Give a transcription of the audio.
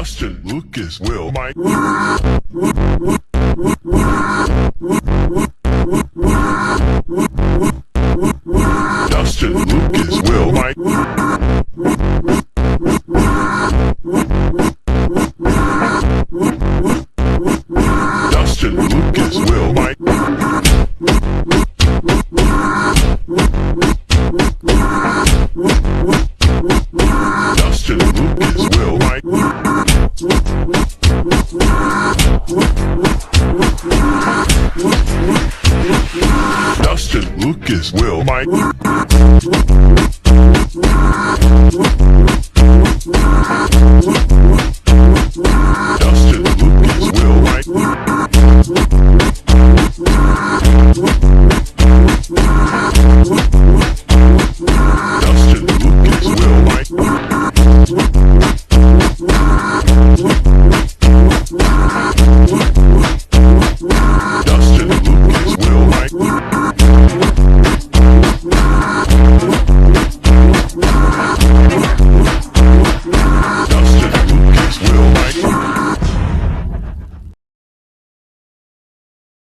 Dustin, Lucas, Will, Mike. Dustin, Lucas, Will, Mike. Dustin, Lucas, Will, Mike. Dustin, Lucas, Will, Mike. Dustin, Lucas, Will, Mike.